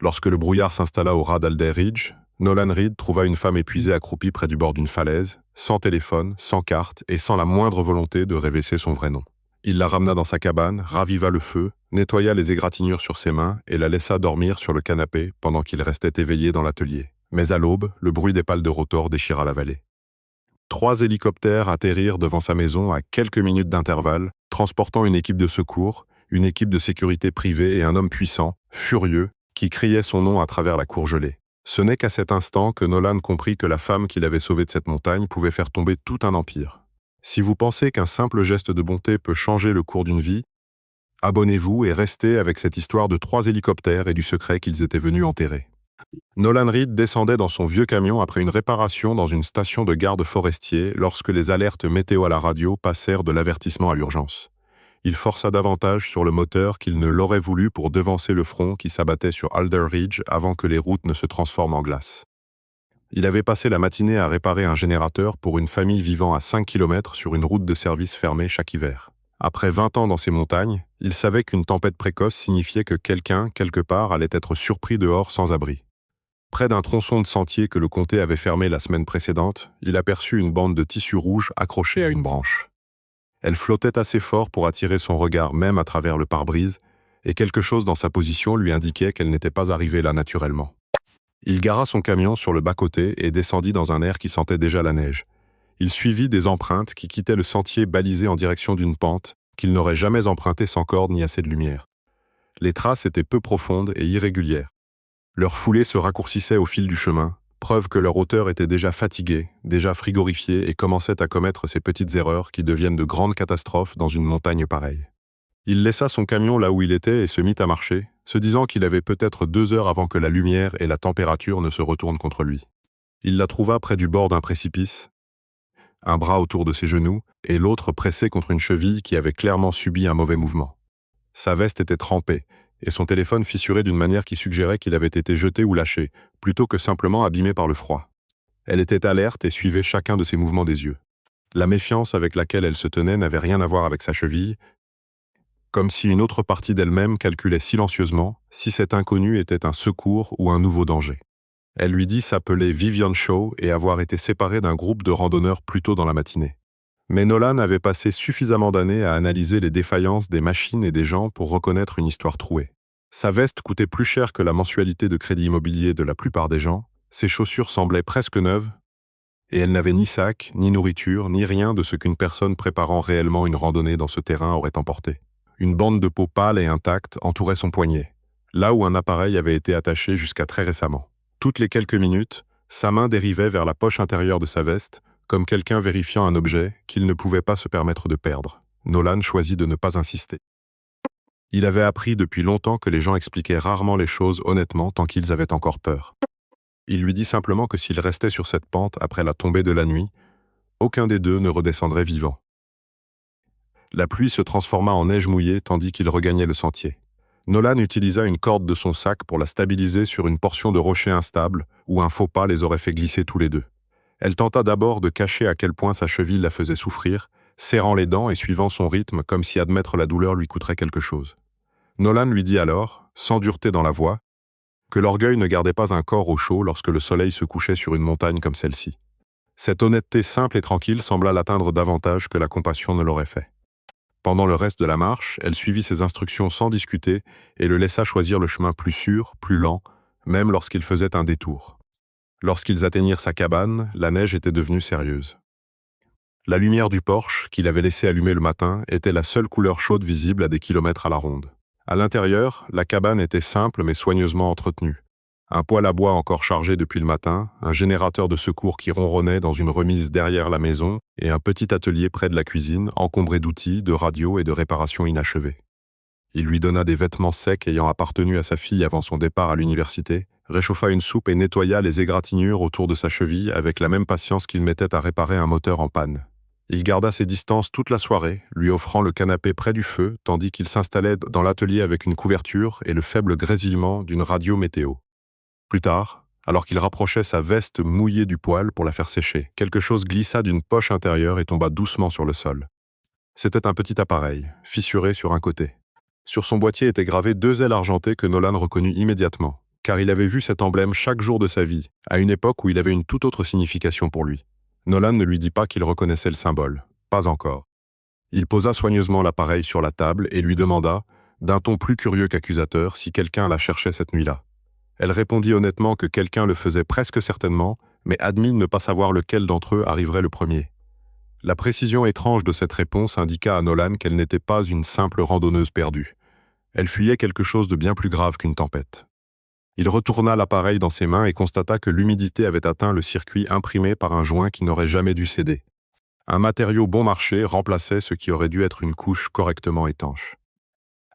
Lorsque le brouillard s'installa au ras d'Alder Ridge, Nolan Reed trouva une femme épuisée accroupie près du bord d'une falaise, sans téléphone, sans carte et sans la moindre volonté de révéler son vrai nom. Il la ramena dans sa cabane, raviva le feu, nettoya les égratignures sur ses mains et la laissa dormir sur le canapé pendant qu'il restait éveillé dans l'atelier. Mais à l'aube, le bruit des pales de rotor déchira la vallée. 3 hélicoptères atterrirent devant sa maison à quelques minutes d'intervalle, transportant une équipe de secours, une équipe de sécurité privée et un homme puissant, furieux, qui criait son nom à travers la cour gelée. Ce n'est qu'à cet instant que Nolan comprit que la femme qu'il avait sauvée de cette montagne pouvait faire tomber tout un empire. Si vous pensez qu'un simple geste de bonté peut changer le cours d'une vie, abonnez-vous et restez avec cette histoire de 3 hélicoptères et du secret qu'ils étaient venus enterrer. Nolan Reed descendait dans son vieux camion après une réparation dans une station de garde forestier lorsque les alertes météo à la radio passèrent de l'avertissement à l'urgence. Il força davantage sur le moteur qu'il ne l'aurait voulu pour devancer le front qui s'abattait sur Alder Ridge avant que les routes ne se transforment en glace. Il avait passé la matinée à réparer un générateur pour une famille vivant à 5 km sur une route de service fermée chaque hiver. Après 20 ans dans ces montagnes, il savait qu'une tempête précoce signifiait que quelqu'un, quelque part, allait être surpris dehors sans abri. Près d'un tronçon de sentier que le comté avait fermé la semaine précédente, il aperçut une bande de tissu rouge accrochée à une branche. Elle flottait assez fort pour attirer son regard même à travers le pare-brise, et quelque chose dans sa position lui indiquait qu'elle n'était pas arrivée là naturellement. Il gara son camion sur le bas-côté et descendit dans un air qui sentait déjà la neige. Il suivit des empreintes qui quittaient le sentier balisé en direction d'une pente qu'il n'aurait jamais empruntée sans corde ni assez de lumière. Les traces étaient peu profondes et irrégulières. Leur foulée se raccourcissait au fil du chemin, preuve que leur auteur était déjà fatigué, déjà frigorifié et commençait à commettre ces petites erreurs qui deviennent de grandes catastrophes dans une montagne pareille. Il laissa son camion là où il était et se mit à marcher, se disant qu'il avait peut-être 2 heures avant que la lumière et la température ne se retournent contre lui. Il la trouva près du bord d'un précipice, un bras autour de ses genoux et l'autre pressé contre une cheville qui avait clairement subi un mauvais mouvement. Sa veste était trempée et son téléphone fissuré d'une manière qui suggérait qu'il avait été jeté ou lâché, plutôt que simplement abîmé par le froid. Elle était alerte et suivait chacun de ses mouvements des yeux. La méfiance avec laquelle elle se tenait n'avait rien à voir avec sa cheville, comme si une autre partie d'elle-même calculait silencieusement si cet inconnu était un secours ou un nouveau danger. Elle lui dit s'appeler Vivian Shaw et avoir été séparée d'un groupe de randonneurs plus tôt dans la matinée. Mais Nolan avait passé suffisamment d'années à analyser les défaillances des machines et des gens pour reconnaître une histoire trouée. Sa veste coûtait plus cher que la mensualité de crédit immobilier de la plupart des gens, ses chaussures semblaient presque neuves, et elle n'avait ni sac, ni nourriture, ni rien de ce qu'une personne préparant réellement une randonnée dans ce terrain aurait emporté. Une bande de peau pâle et intacte entourait son poignet, là où un appareil avait été attaché jusqu'à très récemment. Toutes les quelques minutes, sa main dérivait vers la poche intérieure de sa veste, comme quelqu'un vérifiant un objet qu'il ne pouvait pas se permettre de perdre. Nolan choisit de ne pas insister. Il avait appris depuis longtemps que les gens expliquaient rarement les choses honnêtement tant qu'ils avaient encore peur. Il lui dit simplement que s'il restait sur cette pente après la tombée de la nuit, aucun des deux ne redescendrait vivant. La pluie se transforma en neige mouillée tandis qu'il regagnait le sentier. Nolan utilisa une corde de son sac pour la stabiliser sur une portion de rocher instable où un faux pas les aurait fait glisser tous les deux. Elle tenta d'abord de cacher à quel point sa cheville la faisait souffrir, serrant les dents et suivant son rythme comme si admettre la douleur lui coûterait quelque chose. Nolan lui dit alors, sans dureté dans la voix, que l'orgueil ne gardait pas un corps au chaud lorsque le soleil se couchait sur une montagne comme celle-ci. Cette honnêteté simple et tranquille sembla l'atteindre davantage que la compassion ne l'aurait fait. Pendant le reste de la marche, elle suivit ses instructions sans discuter et le laissa choisir le chemin plus sûr, plus lent, même lorsqu'il faisait un détour. Lorsqu'ils atteignirent sa cabane, la neige était devenue sérieuse. La lumière du porche, qu'il avait laissé allumer le matin, était la seule couleur chaude visible à des kilomètres à la ronde. À l'intérieur, la cabane était simple mais soigneusement entretenue. Un poêle à bois encore chargé depuis le matin, un générateur de secours qui ronronnait dans une remise derrière la maison et un petit atelier près de la cuisine, encombré d'outils, de radios et de réparations inachevées. Il lui donna des vêtements secs ayant appartenu à sa fille avant son départ à l'université, réchauffa une soupe et nettoya les égratignures autour de sa cheville avec la même patience qu'il mettait à réparer un moteur en panne. Il garda ses distances toute la soirée, lui offrant le canapé près du feu, tandis qu'il s'installait dans l'atelier avec une couverture et le faible grésillement d'une radio météo. Plus tard, alors qu'il rapprochait sa veste mouillée du poêle pour la faire sécher, quelque chose glissa d'une poche intérieure et tomba doucement sur le sol. C'était un petit appareil, fissuré sur un côté. Sur son boîtier étaient gravées 2 ailes argentées que Nolan reconnut immédiatement. car il avait vu cet emblème chaque jour de sa vie, à une époque où il avait une toute autre signification pour lui. Nolan ne lui dit pas qu'il reconnaissait le symbole. Pas encore. Il posa soigneusement l'appareil sur la table et lui demanda, d'un ton plus curieux qu'accusateur, si quelqu'un la cherchait cette nuit-là. Elle répondit honnêtement que quelqu'un le faisait presque certainement, mais admit ne pas savoir lequel d'entre eux arriverait le premier. La précision étrange de cette réponse indiqua à Nolan qu'elle n'était pas une simple randonneuse perdue. Elle fuyait quelque chose de bien plus grave qu'une tempête. Il retourna l'appareil dans ses mains et constata que l'humidité avait atteint le circuit imprimé par un joint qui n'aurait jamais dû céder. Un matériau bon marché remplaçait ce qui aurait dû être une couche correctement étanche.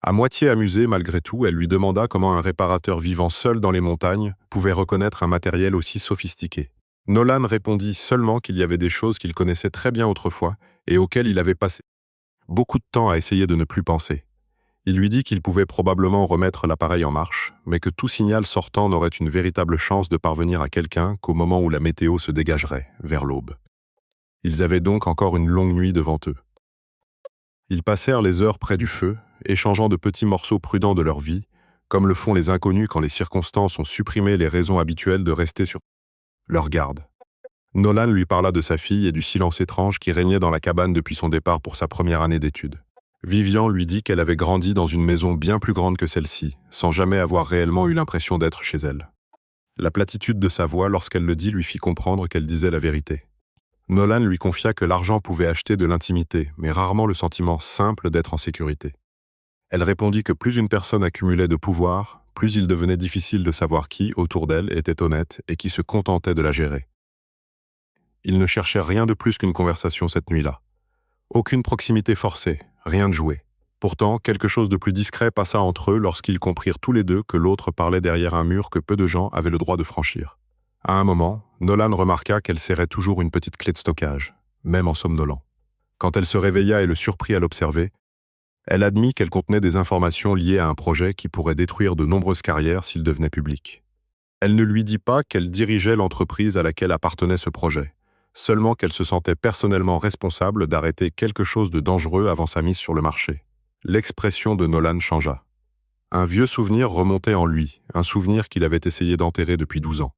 À moitié amusée malgré tout, elle lui demanda comment un réparateur vivant seul dans les montagnes pouvait reconnaître un matériel aussi sophistiqué. Nolan répondit seulement qu'il y avait des choses qu'il connaissait très bien autrefois et auxquelles il avait passé beaucoup de temps à essayer de ne plus penser. Il lui dit qu'il pouvait probablement remettre l'appareil en marche, mais que tout signal sortant n'aurait une véritable chance de parvenir à quelqu'un qu'au moment où la météo se dégagerait, vers l'aube. Ils avaient donc encore une longue nuit devant eux. Ils passèrent les heures près du feu, échangeant de petits morceaux prudents de leur vie, comme le font les inconnus quand les circonstances ont supprimé les raisons habituelles de rester sur leur garde. Nolan lui parla de sa fille et du silence étrange qui régnait dans la cabane depuis son départ pour sa première année d'études. Vivian lui dit qu'elle avait grandi dans une maison bien plus grande que celle-ci, sans jamais avoir réellement eu l'impression d'être chez elle. La platitude de sa voix lorsqu'elle le dit lui fit comprendre qu'elle disait la vérité. Nolan lui confia que l'argent pouvait acheter de l'intimité, mais rarement le sentiment simple d'être en sécurité. Elle répondit que plus une personne accumulait de pouvoir, plus il devenait difficile de savoir qui, autour d'elle, était honnête et qui se contentait de la gérer. Ils ne cherchaient rien de plus qu'une conversation cette nuit-là. Aucune proximité forcée, rien de joué. Pourtant, quelque chose de plus discret passa entre eux lorsqu'ils comprirent tous les deux que l'autre parlait derrière un mur que peu de gens avaient le droit de franchir. À un moment, Nolan remarqua qu'elle serrait toujours une petite clé de stockage, même en somnolant. Quand elle se réveilla et le surprit à l'observer, elle admit qu'elle contenait des informations liées à un projet qui pourrait détruire de nombreuses carrières s'il devenait public. Elle ne lui dit pas qu'elle dirigeait l'entreprise à laquelle appartenait ce projet, seulement qu'elle se sentait personnellement responsable d'arrêter quelque chose de dangereux avant sa mise sur le marché. L'expression de Nolan changea. Un vieux souvenir remontait en lui, un souvenir qu'il avait essayé d'enterrer depuis 12 ans.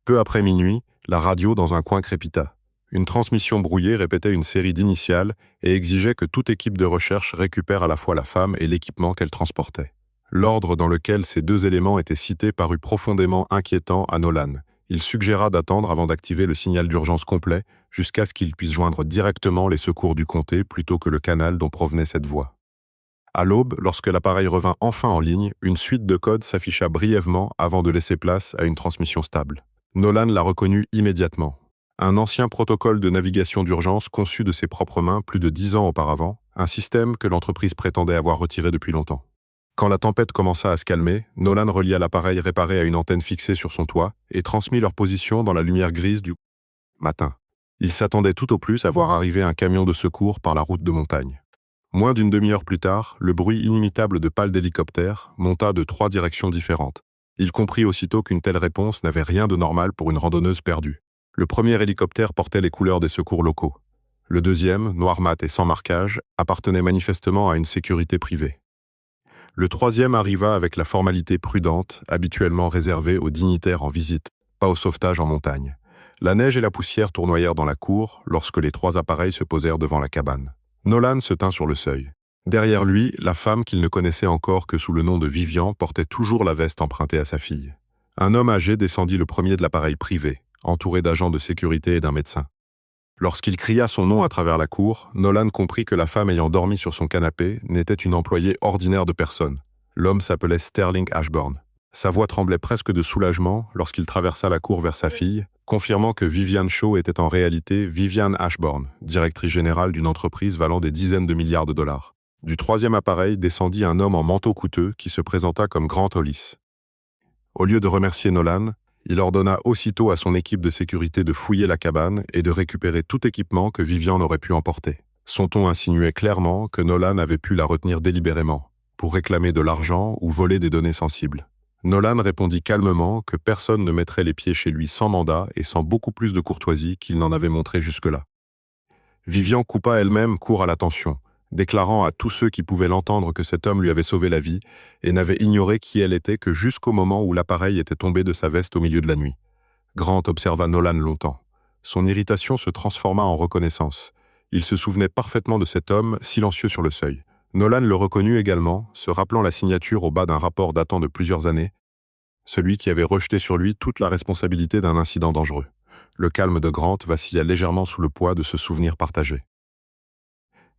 Peu après minuit, la radio dans un coin crépita. Une transmission brouillée répétait une série d'initiales et exigeait que toute équipe de recherche récupère à la fois la femme et l'équipement qu'elle transportait. L'ordre dans lequel ces deux éléments étaient cités parut profondément inquiétant à Nolan. Il suggéra d'attendre avant d'activer le signal d'urgence complet jusqu'à ce qu'il puisse joindre directement les secours du comté plutôt que le canal dont provenait cette voix. À l'aube, lorsque l'appareil revint enfin en ligne, une suite de codes s'afficha brièvement avant de laisser place à une transmission stable. Nolan la reconnut immédiatement. Un ancien protocole de navigation d'urgence conçu de ses propres mains plus de 10 ans auparavant, un système que l'entreprise prétendait avoir retiré depuis longtemps. Quand la tempête commença à se calmer, Nolan relia l'appareil réparé à une antenne fixée sur son toit et transmit leur position dans la lumière grise du matin. Il s'attendait tout au plus à voir arriver un camion de secours par la route de montagne. Moins d'une demi-heure plus tard, le bruit inimitable de pales d'hélicoptères monta de 3 directions différentes. Il comprit aussitôt qu'une telle réponse n'avait rien de normal pour une randonneuse perdue. Le premier hélicoptère portait les couleurs des secours locaux. Le deuxième, noir mat et sans marquage, appartenait manifestement à une sécurité privée. Le troisième arriva avec la formalité prudente, habituellement réservée aux dignitaires en visite, pas au sauvetage en montagne. La neige et la poussière tournoyèrent dans la cour lorsque les 3 appareils se posèrent devant la cabane. Nolan se tint sur le seuil. Derrière lui, la femme qu'il ne connaissait encore que sous le nom de Vivian portait toujours la veste empruntée à sa fille. Un homme âgé descendit le premier de l'appareil privé, entouré d'agents de sécurité et d'un médecin. Lorsqu'il cria son nom à travers la cour, Nolan comprit que la femme ayant dormi sur son canapé n'était une employée ordinaire de personne. L'homme s'appelait Sterling Ashburn. Sa voix tremblait presque de soulagement lorsqu'il traversa la cour vers sa fille, confirmant que Vivian Shaw était en réalité Vivian Ashburn, directrice générale d'une entreprise valant des dizaines de milliards de dollars. Du troisième appareil descendit un homme en manteau coûteux qui se présenta comme Grant Hollis. Au lieu de remercier Nolan, il ordonna aussitôt à son équipe de sécurité de fouiller la cabane et de récupérer tout équipement que Vivian aurait pu emporter. Son ton insinuait clairement que Nolan avait pu la retenir délibérément, pour réclamer de l'argent ou voler des données sensibles. Nolan répondit calmement que personne ne mettrait les pieds chez lui sans mandat et sans beaucoup plus de courtoisie qu'il n'en avait montré jusque-là. Vivian coupa elle-même court à l'attention. déclarant à tous ceux qui pouvaient l'entendre que cet homme lui avait sauvé la vie et n'avait ignoré qui elle était que jusqu'au moment où l'appareil était tombé de sa veste au milieu de la nuit. Grant observa Nolan longtemps. Son irritation se transforma en reconnaissance. Il se souvenait parfaitement de cet homme, silencieux sur le seuil. Nolan le reconnut également, se rappelant la signature au bas d'un rapport datant de plusieurs années, celui qui avait rejeté sur lui toute la responsabilité d'un incident dangereux. Le calme de Grant vacilla légèrement sous le poids de ce souvenir partagé.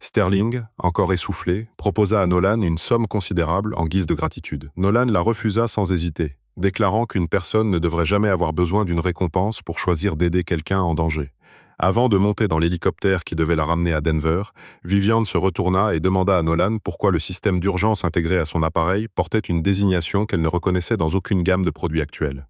Sterling, encore essoufflé, proposa à Nolan une somme considérable en guise de gratitude. Nolan la refusa sans hésiter, déclarant qu'une personne ne devrait jamais avoir besoin d'une récompense pour choisir d'aider quelqu'un en danger. Avant de monter dans l'hélicoptère qui devait la ramener à Denver, Vivian se retourna et demanda à Nolan pourquoi le système d'urgence intégré à son appareil portait une désignation qu'elle ne reconnaissait dans aucune gamme de produits actuels.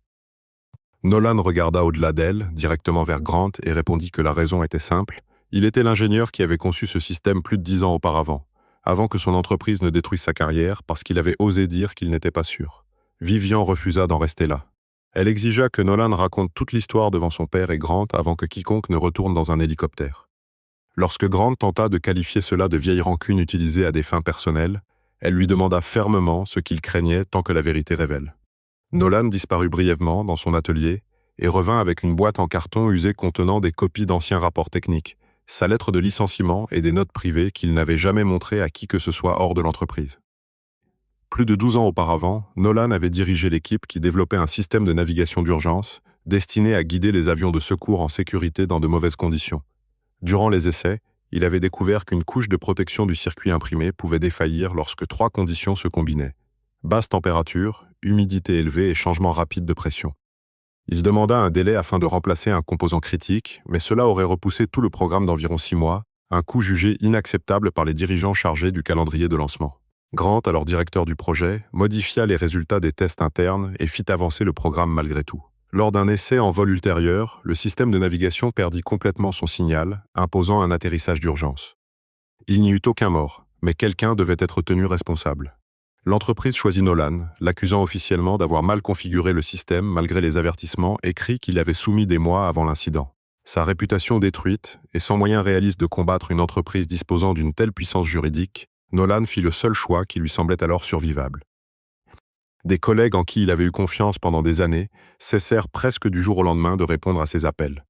Nolan regarda au-delà d'elle, directement vers Grant, et répondit que la raison était simple. Il était l'ingénieur qui avait conçu ce système plus de 10 ans auparavant, avant que son entreprise ne détruise sa carrière parce qu'il avait osé dire qu'il n'était pas sûr. Vivian refusa d'en rester là. Elle exigea que Nolan raconte toute l'histoire devant son père et Grant avant que quiconque ne retourne dans un hélicoptère. Lorsque Grant tenta de qualifier cela de vieille rancune utilisée à des fins personnelles, elle lui demanda fermement ce qu'il craignait tant que la vérité révèle. Nolan disparut brièvement dans son atelier et revint avec une boîte en carton usée contenant des copies d'anciens rapports techniques, sa lettre de licenciement et des notes privées qu'il n'avait jamais montrées à qui que ce soit hors de l'entreprise. Plus de 12 ans auparavant, Nolan avait dirigé l'équipe qui développait un système de navigation d'urgence destiné à guider les avions de secours en sécurité dans de mauvaises conditions. Durant les essais, il avait découvert qu'une couche de protection du circuit imprimé pouvait défaillir lorsque 3 conditions se combinaient: basse température, humidité élevée et changement rapide de pression. Il demanda un délai afin de remplacer un composant critique, mais cela aurait repoussé tout le programme d'environ 6 mois, un coût jugé inacceptable par les dirigeants chargés du calendrier de lancement. Grant, alors directeur du projet, modifia les résultats des tests internes et fit avancer le programme malgré tout. Lors d'un essai en vol ultérieur, le système de navigation perdit complètement son signal, imposant un atterrissage d'urgence. Il n'y eut aucun mort, mais quelqu'un devait être tenu responsable. L'entreprise choisit Nolan, l'accusant officiellement d'avoir mal configuré le système malgré les avertissements écrits qu'il avait soumis des mois avant l'incident. Sa réputation détruite, et sans moyen réaliste de combattre une entreprise disposant d'une telle puissance juridique, Nolan fit le seul choix qui lui semblait alors survivable. Des collègues en qui il avait eu confiance pendant des années cessèrent presque du jour au lendemain de répondre à ses appels.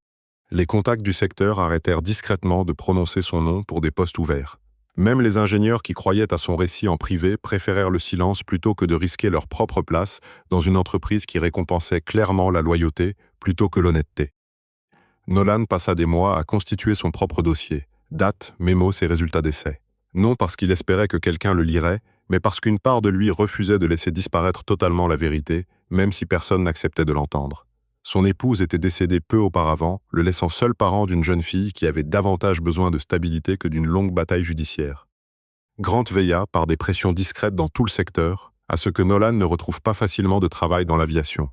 Les contacts du secteur arrêtèrent discrètement de prononcer son nom pour des postes ouverts. Même les ingénieurs qui croyaient à son récit en privé préférèrent le silence plutôt que de risquer leur propre place dans une entreprise qui récompensait clairement la loyauté plutôt que l'honnêteté. Nolan passa des mois à constituer son propre dossier, dates, mémos et résultats d'essais. Non parce qu'il espérait que quelqu'un le lirait, mais parce qu'une part de lui refusait de laisser disparaître totalement la vérité, même si personne n'acceptait de l'entendre. Son épouse était décédée peu auparavant, le laissant seul parent d'une jeune fille qui avait davantage besoin de stabilité que d'une longue bataille judiciaire. Grant veilla, par des pressions discrètes dans tout le secteur, à ce que Nolan ne retrouve pas facilement de travail dans l'aviation.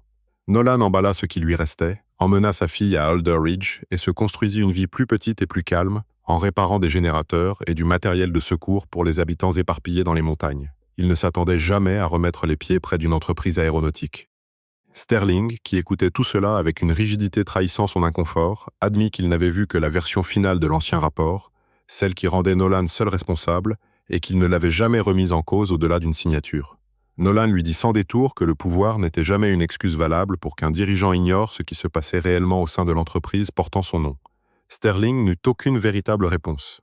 Nolan emballa ce qui lui restait, emmena sa fille à Alder Ridge et se construisit une vie plus petite et plus calme, en réparant des générateurs et du matériel de secours pour les habitants éparpillés dans les montagnes. Il ne s'attendait jamais à remettre les pieds près d'une entreprise aéronautique. Sterling, qui écoutait tout cela avec une rigidité trahissant son inconfort, admit qu'il n'avait vu que la version finale de l'ancien rapport, celle qui rendait Nolan seul responsable, et qu'il ne l'avait jamais remise en cause au-delà d'une signature. Nolan lui dit sans détour que le pouvoir n'était jamais une excuse valable pour qu'un dirigeant ignore ce qui se passait réellement au sein de l'entreprise portant son nom. Sterling n'eut aucune véritable réponse.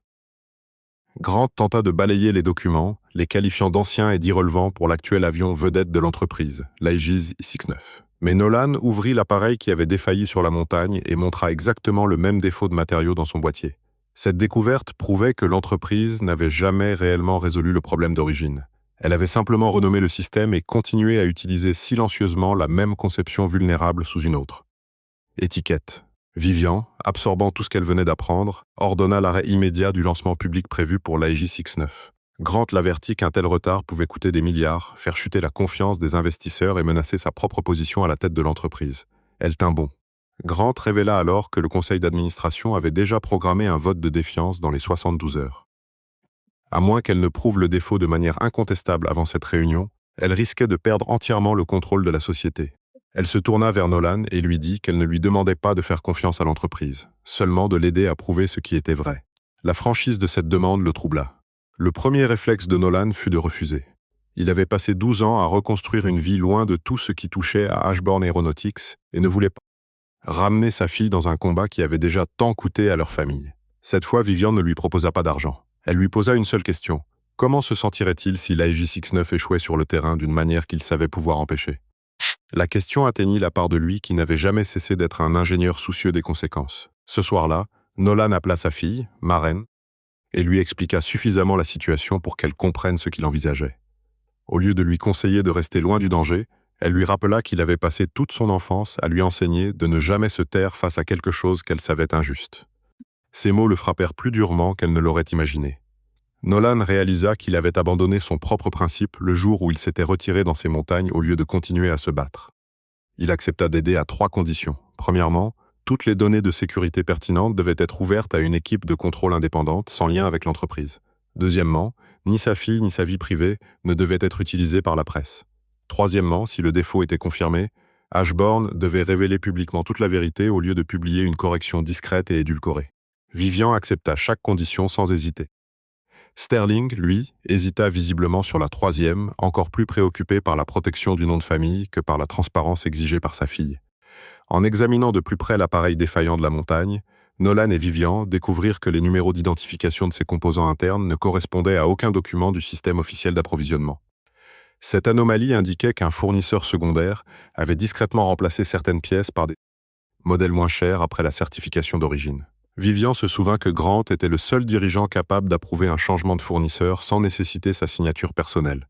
Grant tenta de balayer les documents, les qualifiant d'anciens et d'irrelevants pour l'actuel avion vedette de l'entreprise, l'Aegis 69. Mais Nolan ouvrit l'appareil qui avait défailli sur la montagne et montra exactement le même défaut de matériaux dans son boîtier. Cette découverte prouvait que l'entreprise n'avait jamais réellement résolu le problème d'origine. Elle avait simplement renommé le système et continué à utiliser silencieusement la même conception vulnérable sous une autre. Étiquette. Vivian, absorbant tout ce qu'elle venait d'apprendre, ordonna l'arrêt immédiat du lancement public prévu pour l'Aegis 69. Grant l'avertit qu'un tel retard pouvait coûter des milliards, faire chuter la confiance des investisseurs et menacer sa propre position à la tête de l'entreprise. Elle tint bon. Grant révéla alors que le conseil d'administration avait déjà programmé un vote de défiance dans les 72 heures. À moins qu'elle ne prouve le défaut de manière incontestable avant cette réunion, elle risquait de perdre entièrement le contrôle de la société. Elle se tourna vers Nolan et lui dit qu'elle ne lui demandait pas de faire confiance à l'entreprise, seulement de l'aider à prouver ce qui était vrai. La franchise de cette demande le troubla. Le premier réflexe de Nolan fut de refuser. Il avait passé 12 ans à reconstruire une vie loin de tout ce qui touchait à Ashburn Aeronautics et ne voulait pas ramener sa fille dans un combat qui avait déjà tant coûté à leur famille. Cette fois, Vivian ne lui proposa pas d'argent. Elle lui posa une seule question. Comment se sentirait-il si l'AJ-69 échouait sur le terrain d'une manière qu'il savait pouvoir empêcher? La question atteignit la part de lui qui n'avait jamais cessé d'être un ingénieur soucieux des conséquences. Ce soir-là, Nolan appela sa fille, Maren, et lui expliqua suffisamment la situation pour qu'elle comprenne ce qu'il envisageait. Au lieu de lui conseiller de rester loin du danger, elle lui rappela qu'il avait passé toute son enfance à lui enseigner de ne jamais se taire face à quelque chose qu'elle savait injuste. Ces mots le frappèrent plus durement qu'elle ne l'aurait imaginé. Nolan réalisa qu'il avait abandonné son propre principe le jour où il s'était retiré dans ces montagnes au lieu de continuer à se battre. Il accepta d'aider à 3 conditions. Premièrement, toutes les données de sécurité pertinentes devaient être ouvertes à une équipe de contrôle indépendante sans lien avec l'entreprise. Deuxièmement, ni sa fille ni sa vie privée ne devaient être utilisées par la presse. Troisièmement, si le défaut était confirmé, Ashburn devait révéler publiquement toute la vérité au lieu de publier une correction discrète et édulcorée. Vivian accepta chaque condition sans hésiter. Sterling, lui, hésita visiblement sur la troisième, encore plus préoccupé par la protection du nom de famille que par la transparence exigée par sa fille. En examinant de plus près l'appareil défaillant de la montagne, Nolan et Vivian découvrirent que les numéros d'identification de ses composants internes ne correspondaient à aucun document du système officiel d'approvisionnement. Cette anomalie indiquait qu'un fournisseur secondaire avait discrètement remplacé certaines pièces par des modèles moins chers après la certification d'origine. Vivian se souvint que Grant était le seul dirigeant capable d'approuver un changement de fournisseur sans nécessiter sa signature personnelle.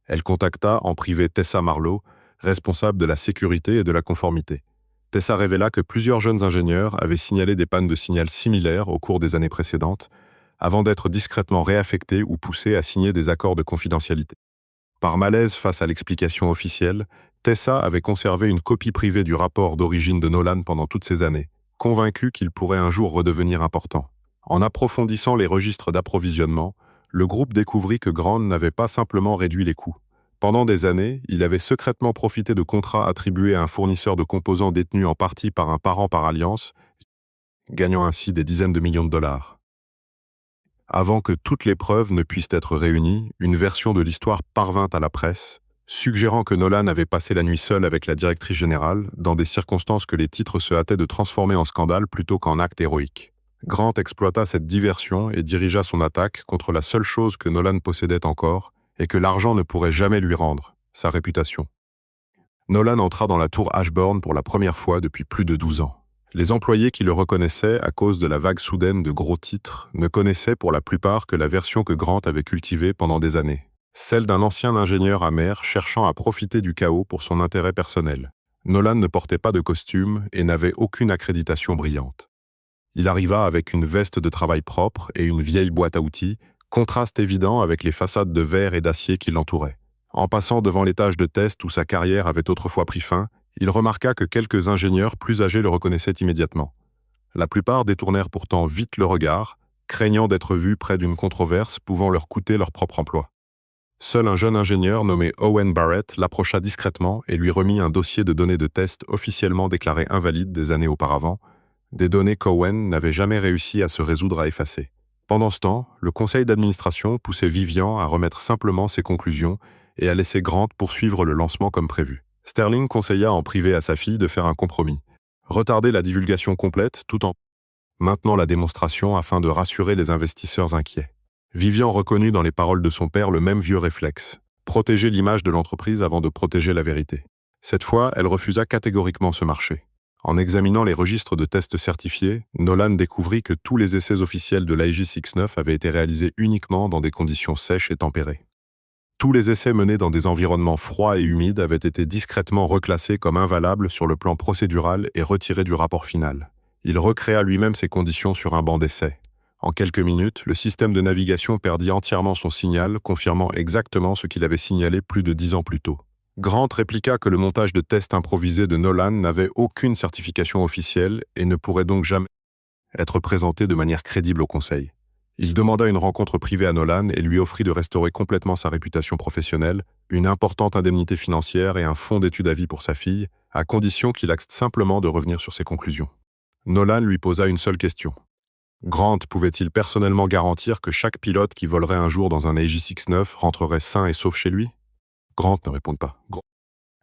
Elle contacta en privé Tessa Marlowe, responsable de la sécurité et de la conformité. Tessa révéla que plusieurs jeunes ingénieurs avaient signalé des pannes de signal similaires au cours des années précédentes, avant d'être discrètement réaffectés ou poussés à signer des accords de confidentialité. Par malaise face à l'explication officielle, Tessa avait conservé une copie privée du rapport d'origine de Nolan pendant toutes ces années, convaincu qu'il pourrait un jour redevenir important. En approfondissant les registres d'approvisionnement, le groupe découvrit que Grant n'avait pas simplement réduit les coûts. Pendant des années, il avait secrètement profité de contrats attribués à un fournisseur de composants détenus en partie par un parent par alliance, gagnant ainsi des dizaines de millions de dollars. Avant que toutes les preuves ne puissent être réunies, une version de l'histoire parvint à la presse, suggérant que Nolan avait passé la nuit seul avec la directrice générale, dans des circonstances que les titres se hâtaient de transformer en scandale plutôt qu'en acte héroïque. Grant exploita cette diversion et dirigea son attaque contre la seule chose que Nolan possédait encore et que l'argent ne pourrait jamais lui rendre, sa réputation. Nolan entra dans la tour Ashburn pour la première fois depuis plus de 12 ans. Les employés qui le reconnaissaient à cause de la vague soudaine de gros titres ne connaissaient pour la plupart que la version que Grant avait cultivée pendant des années. Celle d'un ancien ingénieur amer cherchant à profiter du chaos pour son intérêt personnel. Nolan ne portait pas de costume et n'avait aucune accréditation brillante. Il arriva avec une veste de travail propre et une vieille boîte à outils, contraste évident avec les façades de verre et d'acier qui l'entouraient. En passant devant l'étage de test où sa carrière avait autrefois pris fin, il remarqua que quelques ingénieurs plus âgés le reconnaissaient immédiatement. La plupart détournèrent pourtant vite le regard, craignant d'être vus près d'une controverse pouvant leur coûter leur propre emploi. Seul un jeune ingénieur nommé Owen Barrett l'approcha discrètement et lui remit un dossier de données de test officiellement déclaré invalide des années auparavant, des données qu'Owen n'avait jamais réussi à se résoudre à effacer. Pendant ce temps, le conseil d'administration poussait Vivian à remettre simplement ses conclusions et à laisser Grant poursuivre le lancement comme prévu. Sterling conseilla en privé à sa fille de faire un compromis, retarder la divulgation complète tout en maintenant la démonstration afin de rassurer les investisseurs inquiets. Vivian reconnut dans les paroles de son père le même vieux réflexe, protéger l'image de l'entreprise avant de protéger la vérité. Cette fois, elle refusa catégoriquement ce marché. En examinant les registres de tests certifiés, Nolan découvrit que tous les essais officiels de l'AJ-69 avaient été réalisés uniquement dans des conditions sèches et tempérées. Tous les essais menés dans des environnements froids et humides avaient été discrètement reclassés comme invalables sur le plan procédural et retirés du rapport final. Il recréa lui-même ces conditions sur un banc d'essai. En quelques minutes, le système de navigation perdit entièrement son signal, confirmant exactement ce qu'il avait signalé plus de 10 ans plus tôt. Grant répliqua que le montage de tests improvisés de Nolan n'avait aucune certification officielle et ne pourrait donc jamais être présenté de manière crédible au conseil. Il demanda une rencontre privée à Nolan et lui offrit de restaurer complètement sa réputation professionnelle, une importante indemnité financière et un fonds d'études à vie pour sa fille, à condition qu'il accepte simplement de revenir sur ses conclusions. Nolan lui posa une seule question. Grant pouvait-il personnellement garantir que chaque pilote qui volerait un jour dans un AJ-69 rentrerait sain et sauf chez lui? Grant ne répond pas.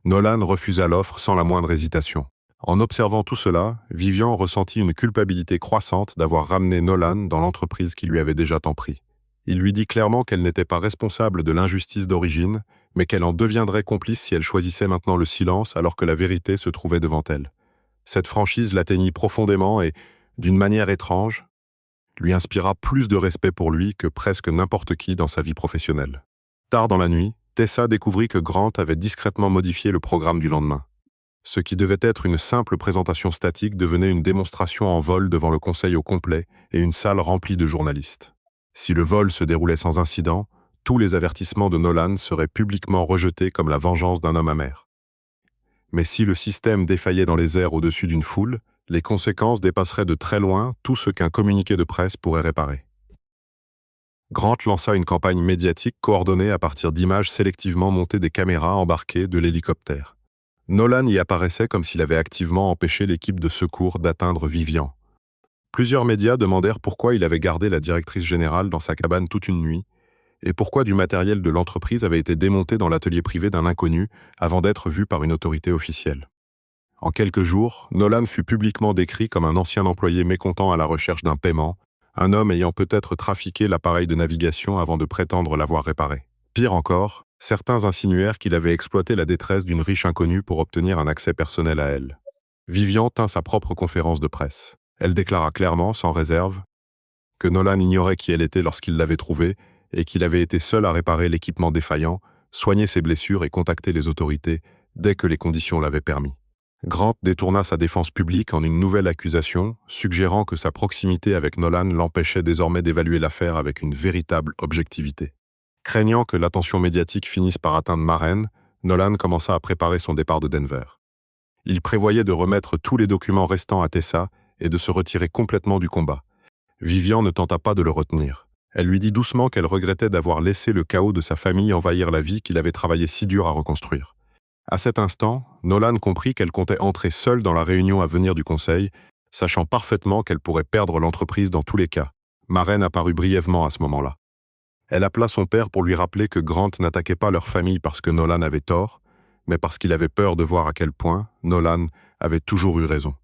Nolan refusa l'offre sans la moindre hésitation. En observant tout cela, Vivian ressentit une culpabilité croissante d'avoir ramené Nolan dans l'entreprise qui lui avait déjà tant pris. Il lui dit clairement qu'elle n'était pas responsable de l'injustice d'origine, mais qu'elle en deviendrait complice si elle choisissait maintenant le silence alors que la vérité se trouvait devant elle. Cette franchise l'atteignit profondément et, d'une manière étrange, lui inspira plus de respect pour lui que presque n'importe qui dans sa vie professionnelle. Tard dans la nuit, Tessa découvrit que Grant avait discrètement modifié le programme du lendemain. Ce qui devait être une simple présentation statique devenait une démonstration en vol devant le conseil au complet et une salle remplie de journalistes. Si le vol se déroulait sans incident, tous les avertissements de Nolan seraient publiquement rejetés comme la vengeance d'un homme amer. Mais si le système défaillait dans les airs au-dessus d'une foule, les conséquences dépasseraient de très loin tout ce qu'un communiqué de presse pourrait réparer. Grant lança une campagne médiatique coordonnée à partir d'images sélectivement montées des caméras embarquées de l'hélicoptère. Nolan y apparaissait comme s'il avait activement empêché l'équipe de secours d'atteindre Vivian. Plusieurs médias demandèrent pourquoi il avait gardé la directrice générale dans sa cabane toute une nuit, et pourquoi du matériel de l'entreprise avait été démonté dans l'atelier privé d'un inconnu avant d'être vu par une autorité officielle. En quelques jours, Nolan fut publiquement décrit comme un ancien employé mécontent à la recherche d'un paiement, un homme ayant peut-être trafiqué l'appareil de navigation avant de prétendre l'avoir réparé. Pire encore, certains insinuèrent qu'il avait exploité la détresse d'une riche inconnue pour obtenir un accès personnel à elle. Vivian tint sa propre conférence de presse. Elle déclara clairement, sans réserve, que Nolan ignorait qui elle était lorsqu'il l'avait trouvée et qu'il avait été seul à réparer l'équipement défaillant, soigner ses blessures et contacter les autorités dès que les conditions l'avaient permis. Grant détourna sa défense publique en une nouvelle accusation, suggérant que sa proximité avec Nolan l'empêchait désormais d'évaluer l'affaire avec une véritable objectivité. Craignant que l'attention médiatique finisse par atteindre Maren, Nolan commença à préparer son départ de Denver. Il prévoyait de remettre tous les documents restants à Tessa et de se retirer complètement du combat. Vivian ne tenta pas de le retenir. Elle lui dit doucement qu'elle regrettait d'avoir laissé le chaos de sa famille envahir la vie qu'il avait travaillé si dur à reconstruire. À cet instant, Nolan comprit qu'elle comptait entrer seule dans la réunion à venir du conseil, sachant parfaitement qu'elle pourrait perdre l'entreprise dans tous les cas. Maren apparut brièvement à ce moment-là. Elle appela son père pour lui rappeler que Grant n'attaquait pas leur famille parce que Nolan avait tort, mais parce qu'il avait peur de voir à quel point Nolan avait toujours eu raison.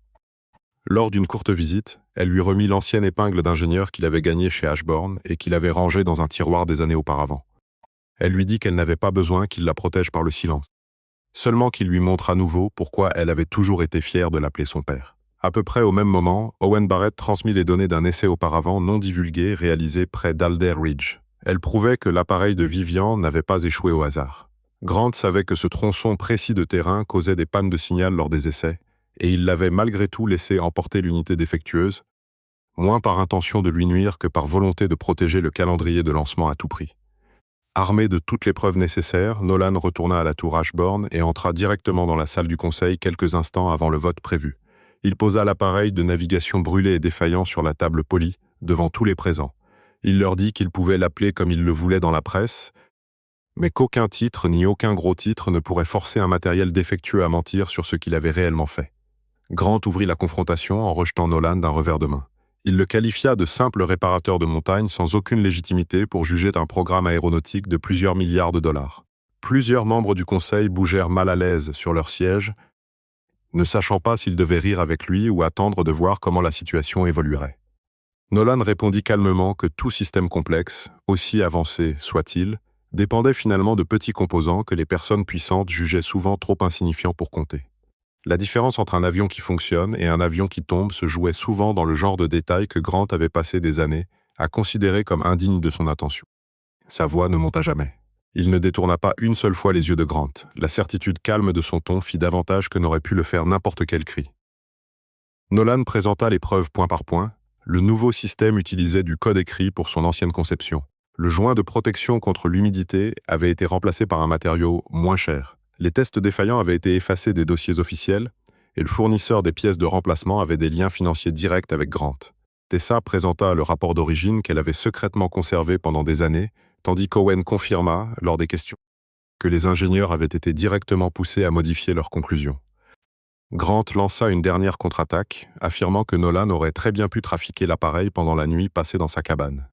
Lors d'une courte visite, elle lui remit l'ancienne épingle d'ingénieur qu'il avait gagnée chez Ashbourne et qu'il avait rangée dans un tiroir des années auparavant. Elle lui dit qu'elle n'avait pas besoin qu'il la protège par le silence. Seulement qu'il lui montre à nouveau pourquoi elle avait toujours été fière de l'appeler son père. À peu près au même moment, Owen Barrett transmit les données d'un essai auparavant non divulgué réalisé près d'Alder Ridge. Elle prouvait que l'appareil de Vivian n'avait pas échoué au hasard. Grant savait que ce tronçon précis de terrain causait des pannes de signal lors des essais, et il l'avait malgré tout laissé emporter l'unité défectueuse, moins par intention de lui nuire que par volonté de protéger le calendrier de lancement à tout prix. Armé de toutes les preuves nécessaires, Nolan retourna à la tour Ashbourne et entra directement dans la salle du conseil quelques instants avant le vote prévu. Il posa l'appareil de navigation brûlé et défaillant sur la table polie, devant tous les présents. Il leur dit qu'il pouvait l'appeler comme il le voulait dans la presse, mais qu'aucun titre ni aucun gros titre ne pourrait forcer un matériel défectueux à mentir sur ce qu'il avait réellement fait. Grant ouvrit la confrontation en rejetant Nolan d'un revers de main. Il le qualifia de simple réparateur de montagne sans aucune légitimité pour juger d'un programme aéronautique de plusieurs milliards de dollars. Plusieurs membres du conseil bougèrent mal à l'aise sur leur siège, ne sachant pas s'ils devaient rire avec lui ou attendre de voir comment la situation évoluerait. Nolan répondit calmement que tout système complexe, aussi avancé soit-il, dépendait finalement de petits composants que les personnes puissantes jugeaient souvent trop insignifiants pour compter. La différence entre un avion qui fonctionne et un avion qui tombe se jouait souvent dans le genre de détails que Grant avait passé des années à considérer comme indignes de son attention. Sa voix ne monta jamais. Il ne détourna pas une seule fois les yeux de Grant. La certitude calme de son ton fit davantage que n'aurait pu le faire n'importe quel cri. Nolan présenta les preuves point par point. Le nouveau système utilisait du code écrit pour son ancienne conception. Le joint de protection contre l'humidité avait été remplacé par un matériau moins cher. Les tests défaillants avaient été effacés des dossiers officiels et le fournisseur des pièces de remplacement avait des liens financiers directs avec Grant. Tessa présenta le rapport d'origine qu'elle avait secrètement conservé pendant des années, tandis qu'Owen confirma, lors des questions, que les ingénieurs avaient été directement poussés à modifier leurs conclusions. Grant lança une dernière contre-attaque, affirmant que Nolan aurait très bien pu trafiquer l'appareil pendant la nuit passée dans sa cabane.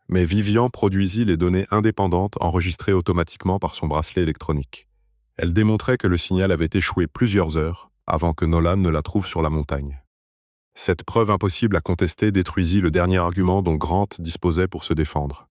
Mais Vivian produisit les données indépendantes enregistrées automatiquement par son bracelet électronique. Elle démontrait que le signal avait échoué plusieurs heures avant que Nolan ne la trouve sur la montagne. Cette preuve impossible à contester détruisit le dernier argument dont Grant disposait pour se défendre.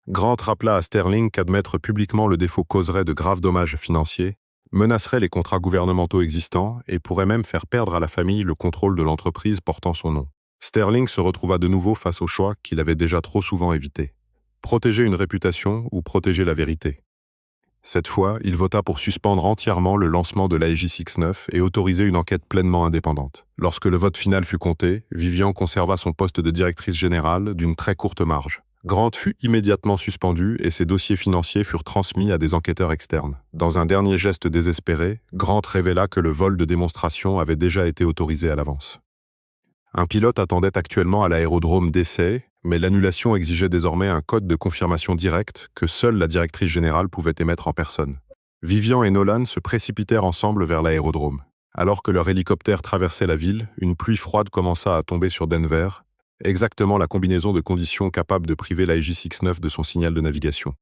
Grant rappela à Sterling qu'admettre publiquement le défaut causerait de graves dommages financiers, menacerait les contrats gouvernementaux existants et pourrait même faire perdre à la famille le contrôle de l'entreprise portant son nom. Sterling se retrouva de nouveau face au choix qu'il avait déjà trop souvent évité. Protéger une réputation ou protéger la vérité. Cette fois, il vota pour suspendre entièrement le lancement de l'Aegis X9 et autoriser une enquête pleinement indépendante. Lorsque le vote final fut compté, Vivian conserva son poste de directrice générale d'une très courte marge. Grant fut immédiatement suspendu et ses dossiers financiers furent transmis à des enquêteurs externes. Dans un dernier geste désespéré, Grant révéla que le vol de démonstration avait déjà été autorisé à l'avance. Un pilote attendait actuellement à l'aérodrome d'essai, mais l'annulation exigeait désormais un code de confirmation direct que seule la directrice générale pouvait émettre en personne. Vivian et Nolan se précipitèrent ensemble vers l'aérodrome. Alors que leur hélicoptère traversait la ville, une pluie froide commença à tomber sur Denver, exactement la combinaison de conditions capable de priver l'Aegis X9 de son signal de navigation.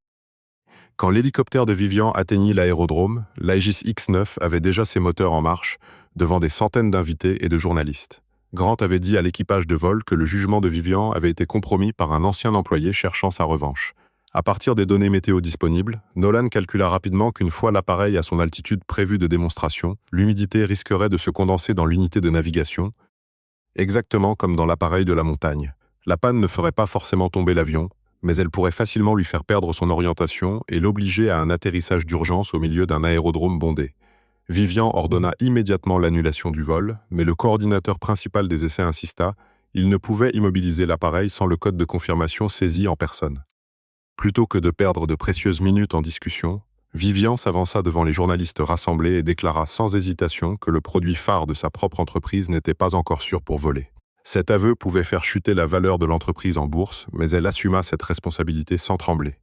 Quand l'hélicoptère de Vivian atteignit l'aérodrome, l'Aegis X9 avait déjà ses moteurs en marche, devant des centaines d'invités et de journalistes. Grant avait dit à l'équipage de vol que le jugement de Vivian avait été compromis par un ancien employé cherchant sa revanche. À partir des données météo disponibles, Nolan calcula rapidement qu'une fois l'appareil à son altitude prévue de démonstration, l'humidité risquerait de se condenser dans l'unité de navigation, exactement comme dans l'appareil de la montagne. La panne ne ferait pas forcément tomber l'avion, mais elle pourrait facilement lui faire perdre son orientation et l'obliger à un atterrissage d'urgence au milieu d'un aérodrome bondé. Vivian ordonna immédiatement l'annulation du vol, mais le coordinateur principal des essais insista, il ne pouvait immobiliser l'appareil sans le code de confirmation saisi en personne. Plutôt que de perdre de précieuses minutes en discussion, Vivian s'avança devant les journalistes rassemblés et déclara sans hésitation que le produit phare de sa propre entreprise n'était pas encore sûr pour voler. Cet aveu pouvait faire chuter la valeur de l'entreprise en bourse, mais elle assuma cette responsabilité sans trembler.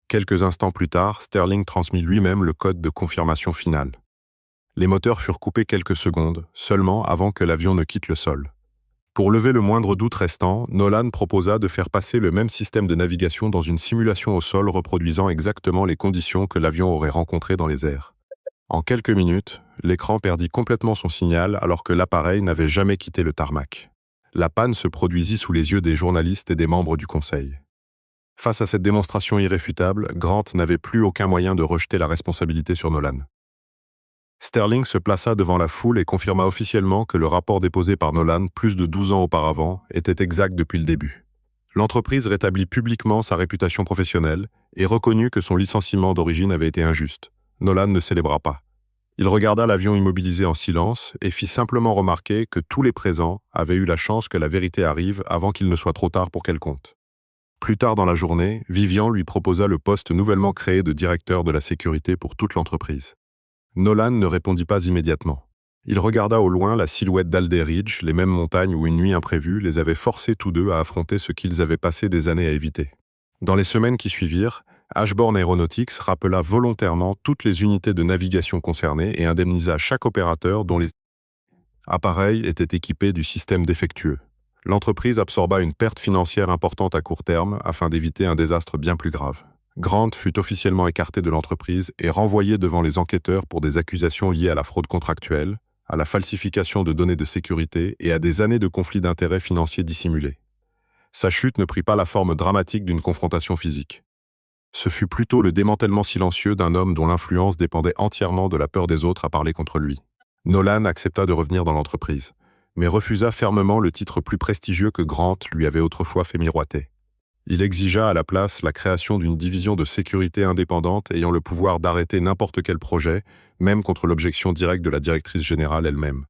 Quelques instants plus tard, Sterling transmit lui-même le code de confirmation final. Les moteurs furent coupés quelques secondes, seulement avant que l'avion ne quitte le sol. Pour lever le moindre doute restant, Nolan proposa de faire passer le même système de navigation dans une simulation au sol reproduisant exactement les conditions que l'avion aurait rencontrées dans les airs. En quelques minutes, l'écran perdit complètement son signal alors que l'appareil n'avait jamais quitté le tarmac. La panne se produisit sous les yeux des journalistes et des membres du conseil. Face à cette démonstration irréfutable, Grant n'avait plus aucun moyen de rejeter la responsabilité sur Nolan. Sterling se plaça devant la foule et confirma officiellement que le rapport déposé par Nolan plus de 12 ans auparavant était exact depuis le début. L'entreprise rétablit publiquement sa réputation professionnelle et reconnut que son licenciement d'origine avait été injuste. Nolan ne célébra pas. Il regarda l'avion immobilisé en silence et fit simplement remarquer que tous les présents avaient eu la chance que la vérité arrive avant qu'il ne soit trop tard pour qu'elle compte. Plus tard dans la journée, Vivian lui proposa le poste nouvellement créé de directeur de la sécurité pour toute l'entreprise. Nolan ne répondit pas immédiatement. Il regarda au loin la silhouette d'Alder Ridge, les mêmes montagnes où une nuit imprévue les avait forcés tous deux à affronter ce qu'ils avaient passé des années à éviter. Dans les semaines qui suivirent, Ashbourne Aeronautics rappela volontairement toutes les unités de navigation concernées et indemnisa chaque opérateur dont les appareils étaient équipés du système défectueux. L'entreprise absorba une perte financière importante à court terme afin d'éviter un désastre bien plus grave. Grant fut officiellement écarté de l'entreprise et renvoyé devant les enquêteurs pour des accusations liées à la fraude contractuelle, à la falsification de données de sécurité et à des années de conflits d'intérêts financiers dissimulés. Sa chute ne prit pas la forme dramatique d'une confrontation physique. Ce fut plutôt le démantèlement silencieux d'un homme dont l'influence dépendait entièrement de la peur des autres à parler contre lui. Nolan accepta de revenir dans l'entreprise, mais refusa fermement le titre plus prestigieux que Grant lui avait autrefois fait miroiter. Il exigea à la place la création d'une division de sécurité indépendante ayant le pouvoir d'arrêter n'importe quel projet, même contre l'objection directe de la directrice générale elle-même.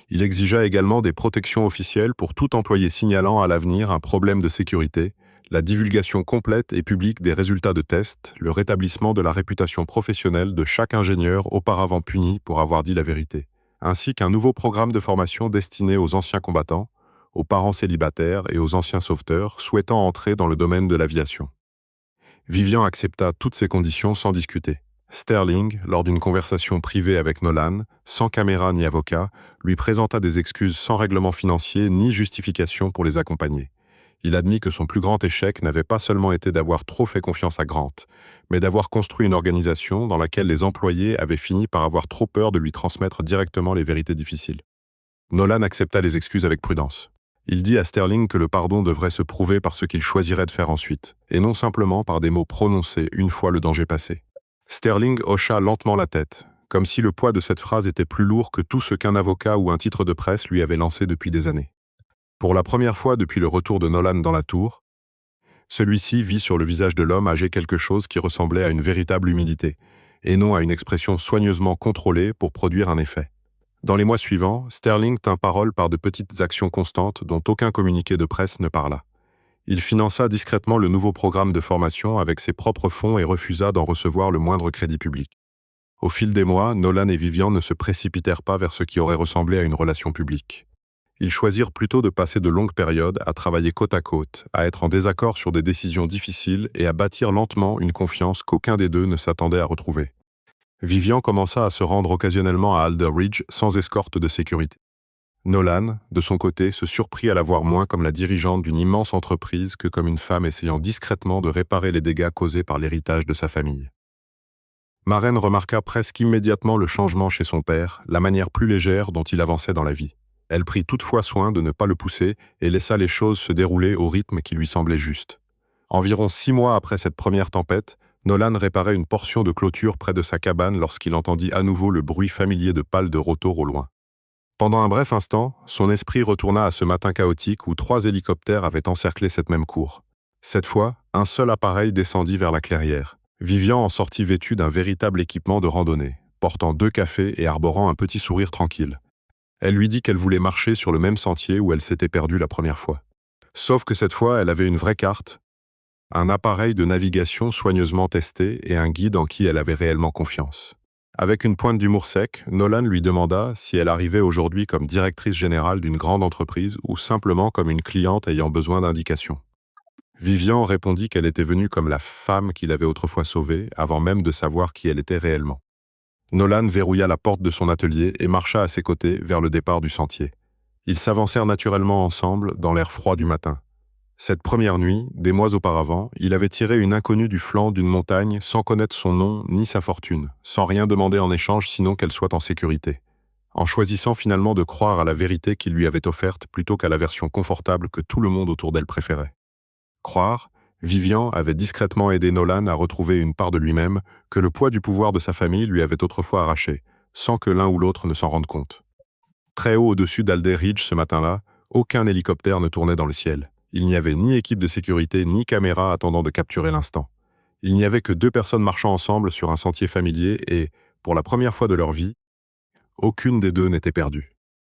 Il exigea également des protections officielles pour tout employé signalant à l'avenir un problème de sécurité, la divulgation complète et publique des résultats de tests, le rétablissement de la réputation professionnelle de chaque ingénieur auparavant puni pour avoir dit la vérité, ainsi qu'un nouveau programme de formation destiné aux anciens combattants, aux parents célibataires et aux anciens sauveteurs souhaitant entrer dans le domaine de l'aviation. Vivian accepta toutes ces conditions sans discuter. Sterling, lors d'une conversation privée avec Nolan, sans caméra ni avocat, lui présenta des excuses sans règlement financier ni justification pour les accompagner. Il admit que son plus grand échec n'avait pas seulement été d'avoir trop fait confiance à Grant, mais d'avoir construit une organisation dans laquelle les employés avaient fini par avoir trop peur de lui transmettre directement les vérités difficiles. Nolan accepta les excuses avec prudence. Il dit à Sterling que le pardon devrait se prouver par ce qu'il choisirait de faire ensuite, et non simplement par des mots prononcés une fois le danger passé. Sterling hocha lentement la tête, comme si le poids de cette phrase était plus lourd que tout ce qu'un avocat ou un titre de presse lui avait lancé depuis des années. Pour la première fois depuis le retour de Nolan dans la tour, celui-ci vit sur le visage de l'homme âgé quelque chose qui ressemblait à une véritable humilité, et non à une expression soigneusement contrôlée pour produire un effet. Dans les mois suivants, Sterling tint parole par de petites actions constantes dont aucun communiqué de presse ne parla. Il finança discrètement le nouveau programme de formation avec ses propres fonds et refusa d'en recevoir le moindre crédit public. Au fil des mois, Nolan et Vivian ne se précipitèrent pas vers ce qui aurait ressemblé à une relation publique. Ils choisirent plutôt de passer de longues périodes à travailler côte à côte, à être en désaccord sur des décisions difficiles et à bâtir lentement une confiance qu'aucun des deux ne s'attendait à retrouver. Vivian commença à se rendre occasionnellement à Alder Ridge sans escorte de sécurité. Nolan, de son côté, se surprit à la voir moins comme la dirigeante d'une immense entreprise que comme une femme essayant discrètement de réparer les dégâts causés par l'héritage de sa famille. Maren remarqua presque immédiatement le changement chez son père, la manière plus légère dont il avançait dans la vie. Elle prit toutefois soin de ne pas le pousser et laissa les choses se dérouler au rythme qui lui semblait juste. Environ 6 mois après cette première tempête, Nolan réparait une portion de clôture près de sa cabane lorsqu'il entendit à nouveau le bruit familier de pales de rotor au loin. Pendant un bref instant, son esprit retourna à ce matin chaotique où 3 hélicoptères avaient encerclé cette même cour. Cette fois, un seul appareil descendit vers la clairière. Vivian en sortit vêtue d'un véritable équipement de randonnée, portant 2 cafés et arborant un petit sourire tranquille. Elle lui dit qu'elle voulait marcher sur le même sentier où elle s'était perdue la première fois. Sauf que cette fois, elle avait une vraie carte, un appareil de navigation soigneusement testé et un guide en qui elle avait réellement confiance. Avec une pointe d'humour sec, Nolan lui demanda si elle arrivait aujourd'hui comme directrice générale d'une grande entreprise ou simplement comme une cliente ayant besoin d'indications. Vivian répondit qu'elle était venue comme la femme qu'il avait autrefois sauvée, avant même de savoir qui elle était réellement. Nolan verrouilla la porte de son atelier et marcha à ses côtés vers le départ du sentier. Ils s'avancèrent naturellement ensemble dans l'air froid du matin. Cette première nuit, des mois auparavant, il avait tiré une inconnue du flanc d'une montagne sans connaître son nom ni sa fortune, sans rien demander en échange sinon qu'elle soit en sécurité, en choisissant finalement de croire à la vérité qu'il lui avait offerte plutôt qu'à la version confortable que tout le monde autour d'elle préférait. Croire, Vivian avait discrètement aidé Nolan à retrouver une part de lui-même que le poids du pouvoir de sa famille lui avait autrefois arraché, sans que l'un ou l'autre ne s'en rende compte. Très haut au-dessus d'Alder Ridge ce matin-là, aucun hélicoptère ne tournait dans le ciel. Il n'y avait ni équipe de sécurité ni caméra attendant de capturer l'instant. Il n'y avait que 2 personnes marchant ensemble sur un sentier familier et, pour la première fois de leur vie, aucune des deux n'était perdue.